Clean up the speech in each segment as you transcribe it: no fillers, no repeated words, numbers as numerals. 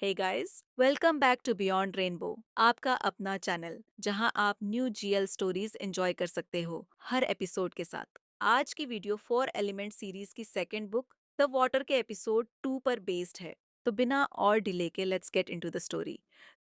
Hey guys, welcome back to Beyond Rainbow, आपका अपना channel जहां आप न्यू जीएल स्टोरीज एंजॉय कर सकते हो हर एपिसोड के साथ। आज की वीडियो 4 एलिमेंट सीरीज की सेकंड बुक द वाटर के एपिसोड 2 पर बेस्ड है। तो बिना और डिले के let's get into the story.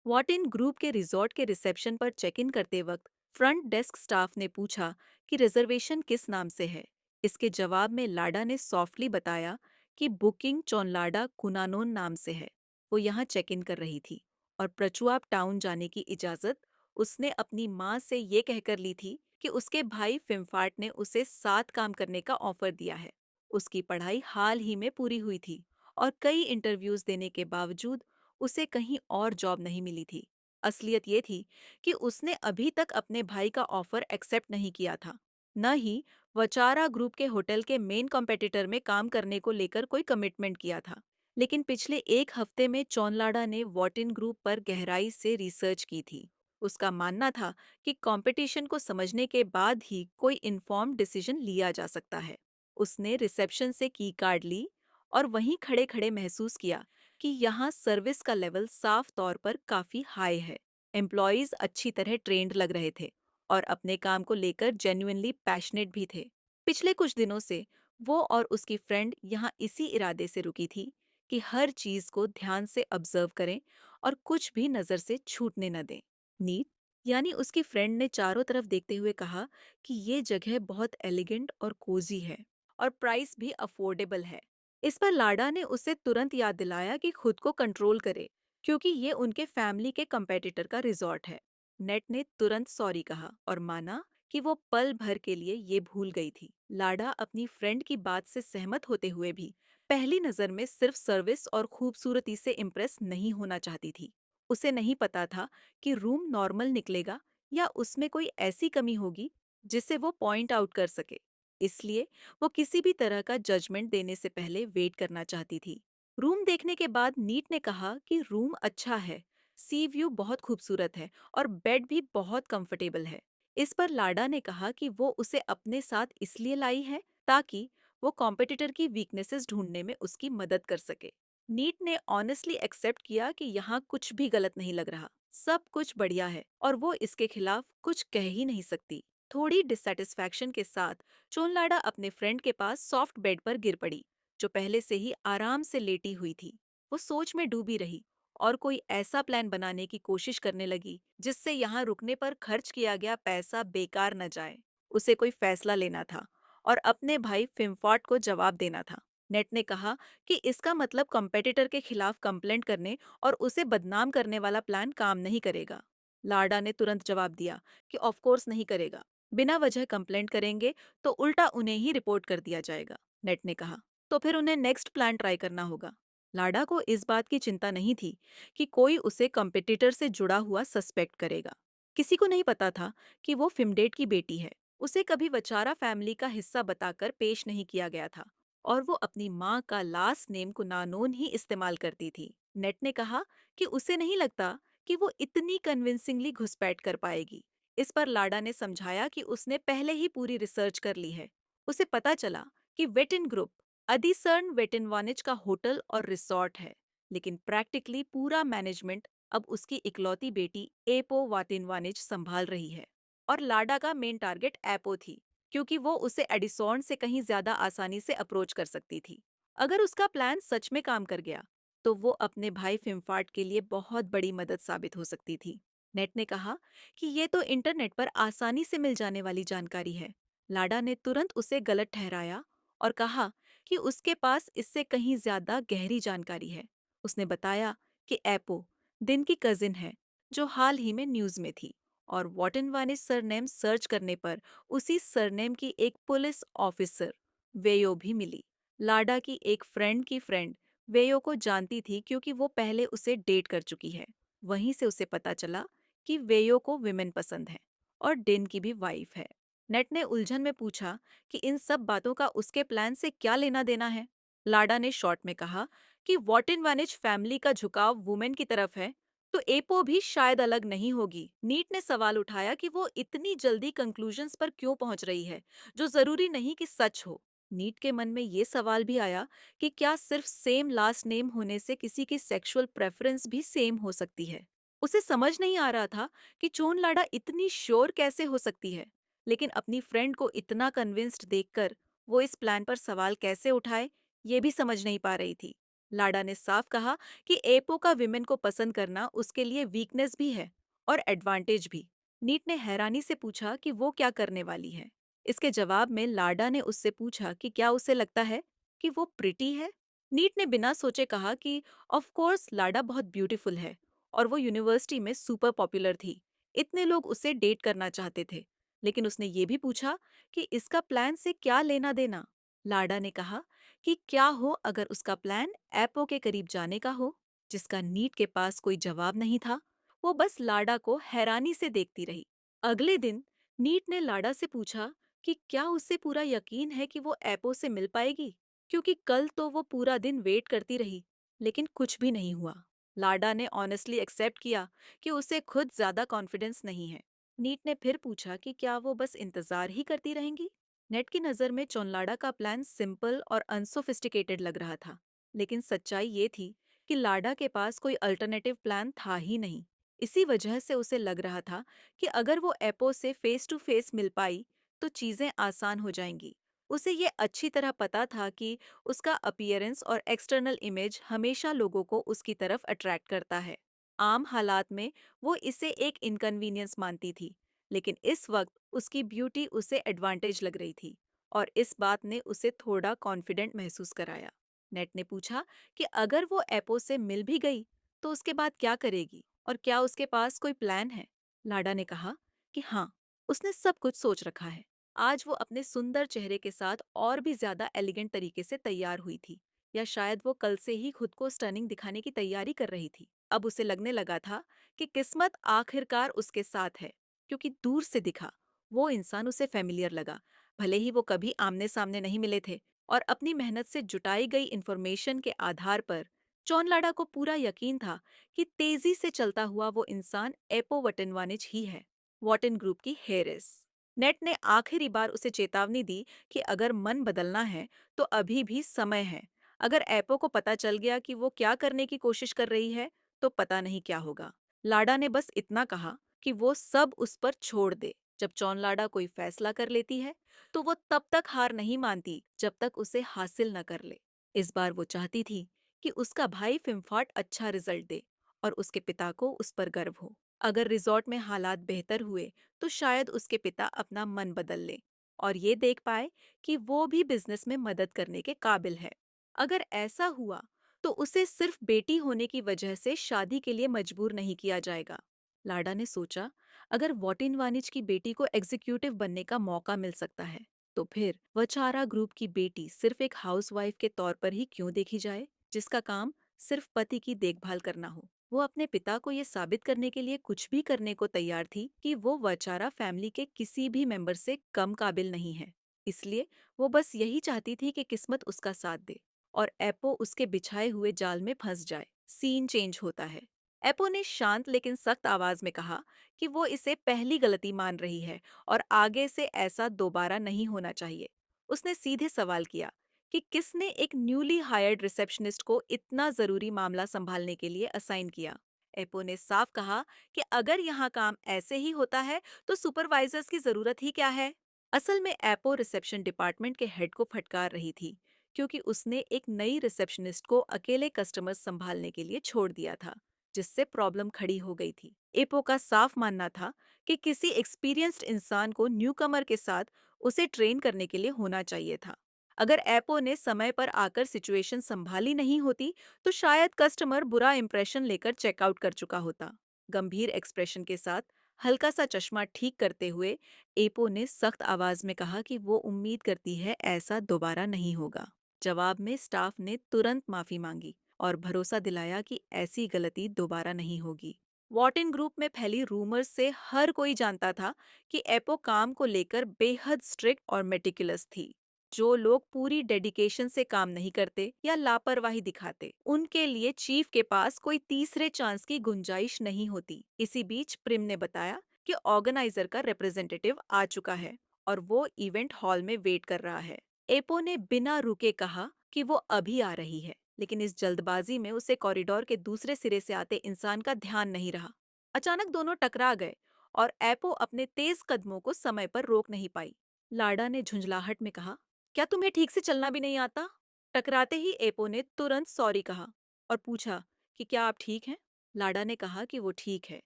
वॉटिन ग्रुप के रिजॉर्ट के रिसेप्शन पर चेक इन करते वक्त फ्रंट डेस्क स्टाफ ने पूछा कि रिजर्वेशन किस नाम से है। इसके जवाब में लाडा ने सॉफ्टली बताया कि बुकिंग चोनलाडा कुनानोन नाम से है। वो यहाँ चेक इन कर रही थी और प्रचुआप टाउन जाने की इजाज़त उसने अपनी माँ से ये कहकर ली थी कि उसके भाई फिम्फाट ने उसे साथ काम करने का ऑफर दिया है। उसकी पढ़ाई हाल ही में पूरी हुई थी और कई इंटरव्यूज देने के बावजूद उसे कहीं और जॉब नहीं मिली थी। असलियत ये थी कि उसने अभी तक अपने भाई का ऑफर एक्सेप्ट नहीं किया था, न ही वचारा ग्रुप के होटल के मेन कॉम्पिटिटर में काम करने को लेकर कोई कमिटमेंट किया था। लेकिन पिछले एक हफ्ते में चौनलाडा ने वॉटिन ग्रुप पर गहराई से रिसर्च की थी। उसका मानना था कि कंपटीशन को समझने के बाद ही कोई इन्फॉर्म डिसीजन लिया जा सकता है। उसने रिसेप्शन से की कार्ड ली और वहीं खड़े खड़े महसूस किया कि यहाँ सर्विस का लेवल साफ तौर पर काफी हाई है। एम्प्लॉयज अच्छी तरह ट्रेंड लग रहे थे और अपने काम को लेकर जेन्युइनली पैशनेट भी थे। पिछले कुछ दिनों से वो और उसकी फ्रेंड यहाँ इसी इरादे से रुकी थी कि हर चीज को ध्यान से ऑब्जर्व करें और कुछ भी नजर से छूटने न दें। नीट यानी उसकी फ्रेंड ने चारों तरफ देखते हुए कहा कि ये जगह बहुत एलिगेंट और कोजी है और प्राइस भी अफोर्डेबल है। इस पर लाडा ने उसे तुरंत याद दिलाया कि खुद को कंट्रोल करे, क्योंकि ये उनके फैमिली के कंपेटिटर का रिजॉर्ट है। नेट ने तुरंत सॉरी कहा और माना कि वो पल भर के लिए ये भूल गई थी। लाडा अपनी फ्रेंड की बात से सहमत होते हुए भी पहली नजर में सिर्फ सर्विस और खूबसूरती से इम्प्रेस नहीं होना चाहती थी। उसे नहीं पता था कि रूम नॉर्मल निकलेगा या उसमें कोई ऐसी कमी होगी जिसे वो पॉइंट आउट कर सके। इसलिए वो किसी भी तरह का जजमेंट देने से पहले वेट करना चाहती थी। रूम देखने के बाद नीट ने कहा कि रूम अच्छा है, सी व्यू बहुत खूबसूरत है और बेड भी बहुत कंफर्टेबल है। इस पर लाडा ने कहा कि वो उसे अपने साथ इसलिए लाई है ताकि वो कॉम्पिटिटर की वीकनेसेस ढूंढने में उसकी मदद कर सके। नीट ने ऑनेस्टली एक्सेप्ट किया कि यहाँ कुछ भी गलत नहीं लग रहा, सब कुछ बढ़िया है और वो इसके खिलाफ कुछ कह ही नहीं सकती। थोड़ी डिससेटिस्फैक्शन के साथ चोनलाडा अपने फ्रेंड के पास सॉफ्ट बेड पर गिर पड़ी, जो पहले से ही आराम से लेटी हुई थी। वो सोच में डूबी रही और कोई ऐसा प्लान बनाने की कोशिश करने लगी जिससे यहाँ रुकने पर खर्च किया गया पैसा बेकार न जाए। उसे कोई फैसला लेना था और अपने भाई फिम्फॉट को जवाब देना था। नेट ने कहा कि इसका मतलब कंपेटिटर के खिलाफ कंप्लेंट करने और उसे बदनाम करने वाला प्लान काम नहीं करेगा। लाडा ने तुरंत जवाब दिया कि ऑफ कोर्स नहीं करेगा। बिना वजह कंप्लेंट करेंगे तो उल्टा उन्हें ही रिपोर्ट कर दिया जाएगा। नेट ने कहा, तो फिर उन्हें नेक्स्ट प्लान ट्राई करना होगा। लाडा को इस बात की चिंता नहीं थी कि कोई उसे कंपेटिटर से जुड़ा हुआ सस्पेक्ट करेगा। किसी को नहीं पता था कि वो फिमडेट की बेटी है। उसे कभी वचारा फैमिली का हिस्सा बताकर पेश नहीं किया गया था और वो अपनी माँ का लास्ट नेम कुनानोन ही इस्तेमाल करती थी। नेट ने कहा कि उसे नहीं लगता कि वो इतनी कन्विंसिंगली घुसपैठ कर पाएगी। इस पर लाडा ने समझाया कि उसने पहले ही पूरी रिसर्च कर ली है। उसे पता चला कि वेटिन ग्रुप अधिसर्न वेटिनवानिच का होटल और रिसॉर्ट है, लेकिन प्रैक्टिकली पूरा मैनेजमेंट अब उसकी इकलौती बेटी एपो वाटिनवानिच संभाल रही है। और लाडा का मेन टारगेट एपो थी, क्योंकि वो उसे एडिसॉन से कहीं ज्यादा आसानी से अप्रोच कर सकती थी। अगर उसका प्लान सच में काम कर गया तो वो अपने भाई फिम्फाट के लिए बहुत बड़ी मदद साबित हो सकती थी। नेट ने कहा कि ये तो इंटरनेट पर आसानी से मिल जाने वाली जानकारी है। लाडा ने तुरंत उसे गलत ठहराया और कहा कि उसके पास इससे कहीं ज्यादा गहरी जानकारी है। उसने बताया कि एपो दिन की कजिन है जो हाल ही में न्यूज में थी और वॉटनवानिस सरनेम सर्च करने पर उसी सरनेम की एक पुलिस ऑफिसर वेयो भी मिली। लाडा की एक फ्रेंड की फ्रेंड वेयो को जानती थी क्योंकि वो पहले उसे डेट कर चुकी है। वहीं से उसे पता चला कि वेयो को विमेन पसंद है और डिन की भी वाइफ है। नेट ने उलझन में पूछा कि इन सब बातों का उसके प्लान से क्या लेना देना है। लाडा ने शॉर्ट में कहा कि वॉटिन वानिच फैमिली का झुकाव वुमेन की तरफ है, तो एपो भी शायद अलग नहीं होगी। नीट ने सवाल उठाया कि वो इतनी जल्दी कंक्लूजन्स पर क्यों पहुंच रही है, जो जरूरी नहीं कि सच हो। नीट के मन में ये सवाल भी आया कि क्या सिर्फ सेम लास्ट नेम होने से किसी की सेक्सुअल प्रेफरेंस भी सेम हो सकती है। उसे समझ नहीं आ रहा था कि चोन लाड़ा इतनी श्योर कैसे हो सकती है, लेकिन अपनी फ्रेंड को इतना कन्विंस्ड देखकर वो इस प्लान पर सवाल कैसे उठाए, ये भी समझ नहीं पा रही थी। लाड़ा ने साफ कहा कि एपो का विमेन को पसंद करना उसके लिए वीकनेस भी है और एडवांटेज भी। नीट ने हैरानी से पूछा कि वो क्या करने वाली है। इसके जवाब में लाडा ने उससे पूछा कि क्या उसे लगता है कि वो प्रिटी है। नीट ने बिना सोचे कहा कि ऑफ कोर्स लाडा बहुत ब्यूटीफुल है और वो यूनिवर्सिटी में सुपर पॉपुलर थी। इतने लोग उसे डेट करना चाहते थे। लेकिन उसने ये भी पूछा कि इसका प्लान से क्या लेना देना। लाडा ने कहा कि क्या हो अगर उसका प्लान एपो के करीब जाने का हो, जिसका नीट के पास कोई जवाब नहीं था। वो बस लाडा को हैरानी से देखती रही। अगले दिन नीट ने लाडा से पूछा कि क्या उसे पूरा यकीन है कि वो एपो से मिल पाएगी, क्योंकि कल तो वो पूरा दिन वेट करती रही, लेकिन कुछ भी नहीं हुआ। लाडा ने ऑनेस्टली एक्सेप्ट किया कि उसे खुद ज्यादा कॉन्फिडेंस नहीं है। नीट ने फिर पूछा कि क्या वो बस इंतजार ही करती रहेंगी। नेट की नज़र में चोनलाडा का प्लान सिंपल और अनसोफिस्टिकेटेड लग रहा था, लेकिन सच्चाई ये थी कि लाडा के पास कोई अल्टरनेटिव प्लान था ही नहीं। इसी वजह से उसे लग रहा था कि अगर वो एपो से फेस टू फेस मिल पाई तो चीजें आसान हो जाएंगी। उसे ये अच्छी तरह पता था कि उसका अपीयरेंस और एक्सटर्नल इमेज हमेशा लोगों को उसकी तरफ अट्रैक्ट करता है। आम हालात में वो इसे एक इनकन्वीनियंस मानती थी, लेकिन इस वक्त उसकी ब्यूटी उसे एडवांटेज लग रही थी और इस बात ने उसे थोड़ा कॉन्फिडेंट महसूस कराया। नेट ने पूछा कि अगर वो एपो से मिल भी गई तो उसके बाद क्या करेगी और क्या उसके पास कोई प्लान है। लाडा ने कहा कि हाँ, उसने सब कुछ सोच रखा है। आज वो अपने सुंदर चेहरे के साथ और भी ज्यादा एलिगेंट तरीके से तैयार हुई थी, या शायद वो कल से ही खुद को स्टनिंग दिखाने की तैयारी कर रही थी। अब उसे लगने लगा था कि किस्मत आखिरकार उसके साथ है, क्योंकि दूर से दिखा वो इंसान उसे फेमिलियर लगा, भले ही वो कभी आमने सामने नहीं मिले थे। और अपनी मेहनत से जुटाई गई इंफॉर्मेशन के आधार पर चौनलाडा को पूरा यकीन था कि तेजी से चलता हुआ वो इंसान एपो वटनवानिच ही है, वॉटन ग्रुप की हेरिस। नेट ने आखिरी बार उसे चेतावनी दी कि अगर मन बदलना है तो अभी भी समय है। अगर एपो को पता चल गया कि वो क्या करने की कोशिश कर रही है तो पता नहीं क्या होगा। लाडा ने बस इतना कहा कि वो सब उस पर छोड़ दे। जब चौनलाडा कोई फैसला कर लेती है तो वो तब तक हार नहीं मानती जब तक उसे हासिल न कर ले। इस बार वो चाहती थी कि उसका भाई फिल्मफाट अच्छा रिजल्ट दे और उसके पिता को उस पर गर्व हो। अगर रिजॉर्ट में हालात बेहतर हुए तो शायद उसके पिता अपना मन बदल ले और ये देख पाए कि वो भी बिजनेस में मदद करने के काबिल है। अगर ऐसा हुआ तो उसे सिर्फ बेटी होने की वजह से शादी के लिए मजबूर नहीं किया जाएगा। लाडा ने सोचा, अगर वॉटिन वानिच की बेटी को एग्जीक्यूटिव बनने का मौका मिल सकता है तो फिर वचारा ग्रुप की बेटी सिर्फ एक हाउसवाइफ के तौर पर ही क्यों देखी जाए, जिसका काम सिर्फ पति की देखभाल करना हो। वो अपने पिता को ये साबित करने के लिए कुछ भी करने को तैयार थी कि वो वचारा फैमिली के किसी भी मेंबर से कम काबिल नहीं है। इसलिए वो बस यही चाहती थी कि किस्मत उसका साथ दे और एपो उसके बिछाए हुए जाल में फंस जाए। सीन चेंज होता है। एपो ने शांत लेकिन सख्त आवाज में कहा कि वो इसे पहली गलती मान रही है और आगे से ऐसा दोबारा नहीं होना चाहिए। उसने सीधे सवाल किया कि किसने एक न्यूली हायर्ड रिसेप्शनिस्ट को इतना जरूरी मामला संभालने के लिए असाइन किया। एपो ने साफ कहा कि अगर यहाँ काम ऐसे ही होता है तो सुपरवाइजर्स की जरूरत ही क्या है। असल में एपो रिसेप्शन डिपार्टमेंट के हेड को फटकार रही थी, क्योंकि उसने एक नई रिसेप्शनिस्ट को अकेले कस्टमर्स संभालने के लिए छोड़ दिया था, जिससे प्रॉब्लम खड़ी हो गई थी। एपो का साफ मानना था कि किसी एक्सपीरियंस्ड इंसान को न्यूकमर के साथ उसे ट्रेन करने के लिए होना चाहिए था। अगर एपो ने समय पर आकर सिचुएशन संभाली नहीं होती तो शायद कस्टमर बुरा इंप्रेशन लेकर चेकआउट कर चुका होता। गंभीर एक्सप्रेशन के साथ हल्का सा चश्मा ठीक करते हुए एपो ने सख्त आवाज में कहा कि वो उम्मीद करती है ऐसा दोबारा नहीं होगा। जवाब में स्टाफ ने तुरंत माफी मांगी और भरोसा दिलाया कि ऐसी गलती दोबारा नहीं होगी। वॉटिन ग्रुप में फैली रूमर्स से हर कोई जानता था कि एपो काम को लेकर बेहद स्ट्रिक्ट और मेटिकुलस थी। जो लोग पूरी डेडिकेशन से काम नहीं करते या लापरवाही दिखाते, उनके लिए चीफ के पास कोई तीसरे चांस की गुंजाइश नहीं होती। इसी बीच प्रिम ने बताया कि ऑर्गेनाइजर का रिप्रेजेंटेटिव आ चुका है और वो इवेंट हॉल में वेट कर रहा है। एपो ने बिना रुके कहा कि वो अभी आ रही है, लेकिन इस जल्दबाजी में उसे कॉरिडोर के दूसरे सिरे से आते इंसान का ध्यान नहीं रहा। अचानक दोनों टकरा गए और एपो अपने तेज कदमों को समय पर रोक नहीं पाई। लाडा ने झुंझलाहट में कहा, क्या तुम्हें ठीक से चलना भी नहीं आता? टकराते ही एपो ने तुरंत सॉरी कहा और पूछा कि क्या आप ठीक हैं? लाडा ने कहा कि वो ठीक है,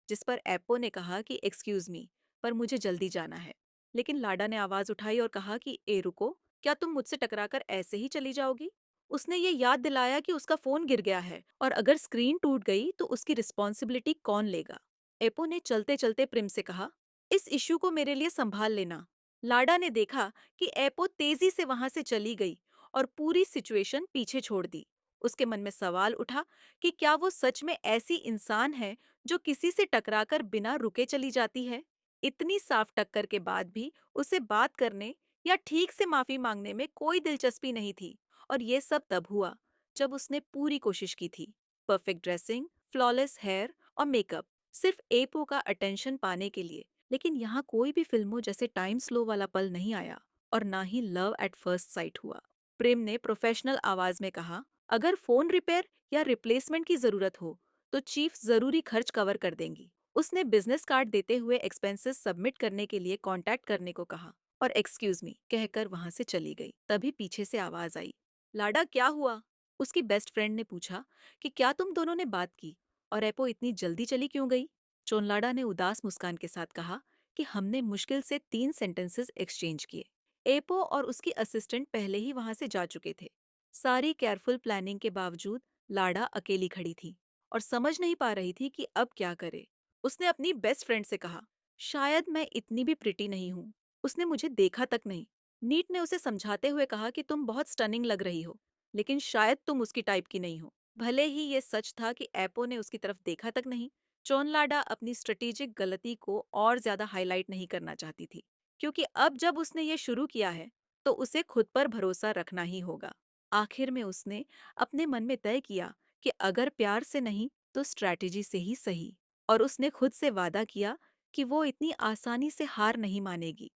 जिस पर एप्पो ने कहा कि एक्सक्यूज मी, पर मुझे जल्दी जाना है। लेकिन लाडा ने आवाज उठाई और कहा कि ए रुको, क्या तुम मुझसे टकराकर ऐसे ही चली जाओगी? उसने ये याद दिलाया कि उसका फोन गिर गया है और अगर स्क्रीन टूट गई तो उसकी रिस्पॉन्सिबिलिटी कौन लेगा। एप्पो ने चलते चलते प्रिम से कहा, इस इश्यू को मेरे लिए संभाल लेना। लाडा ने देखा कि एप्पो तेजी से वहां से चली गई और पूरी सिचुएशन पीछे छोड़ दी। उसके मन में सवाल उठा कि क्या वो सच में ऐसी इंसान है जो किसी से टकराकर बिना रुके चली जाती है। इतनी साफ टक्कर के बाद भी उसे बात करने या ठीक से माफी मांगने में कोई दिलचस्पी नहीं थी, और ये सब तब हुआ जब उसने पूरी कोशिश की थी। परफेक्ट ड्रेसिंग, फ्लॉलेस हेयर और मेकअप, सिर्फ एपो का अटेंशन पाने के लिए। लेकिन यहाँ कोई भी फिल्मों जैसे टाइम स्लो वाला पल नहीं आया और ना ही लव एट फर्स्ट साइट हुआ। प्रेम ने प्रोफेशनल आवाज में कहा, अगर फोन रिपेयर या रिप्लेसमेंट की जरूरत हो तो चीफ जरूरी खर्च कवर कर देंगी। उसने बिजनेस कार्ड देते हुए एक्सपेंसेस सबमिट करने के लिए कांटेक्ट करने को कहा और एक्सक्यूज मी कहकर वहां से चली गई। तभी पीछे से आवाज आई, लाडा क्या हुआ? उसकी बेस्ट फ्रेंड ने पूछा कि क्या तुम दोनों ने बात की और एपो इतनी जल्दी चली क्यों गई? चोनलाडा ने उदास मुस्कान के साथ कहा कि हमने मुश्किल से 3 सेंटेंसेस एक्सचेंज किए। एपो और उसकी असिस्टेंट पहले ही वहां से जा चुके थे। सारी केयरफुल प्लानिंग के बावजूद लाडा अकेली खड़ी थी और समझ नहीं पा रही थी कि अब क्या करे। उसने अपनी बेस्ट फ्रेंड से कहा, शायद मैं इतनी भी प्रिटी नहीं हूँ। उसने मुझे देखा तक नहीं। नीट ने उसे समझाते हुए कहा कि तुम बहुत स्टनिंग लग रही हो, लेकिन शायद तुम उसकी टाइप की नहीं हो। भले ही ये सच था कि एपो ने उसकी तरफ देखा तक नहीं, चोनलाडा अपनी स्ट्रेटेजिक गलती को और ज्यादा हाईलाइट नहीं करना चाहती थी, क्योंकि अब जब उसने ये शुरू किया है तो उसे खुद पर भरोसा रखना ही होगा। आखिर में उसने अपने मन में तय किया कि अगर प्यार से नहीं तो स्ट्रैटेजी से ही सही, और उसने खुद से वादा किया कि वो इतनी आसानी से हार नहीं मानेगी।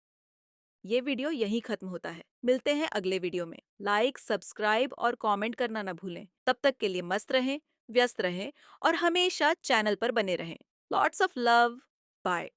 ये वीडियो यहीं खत्म होता है। मिलते हैं अगले वीडियो में। लाइक, सब्सक्राइब और कमेंट करना न भूलें। तब तक के लिए मस्त रहें, व्यस्त रहें और हमेशा चैनल पर बने रहें। Lots of love. बाय।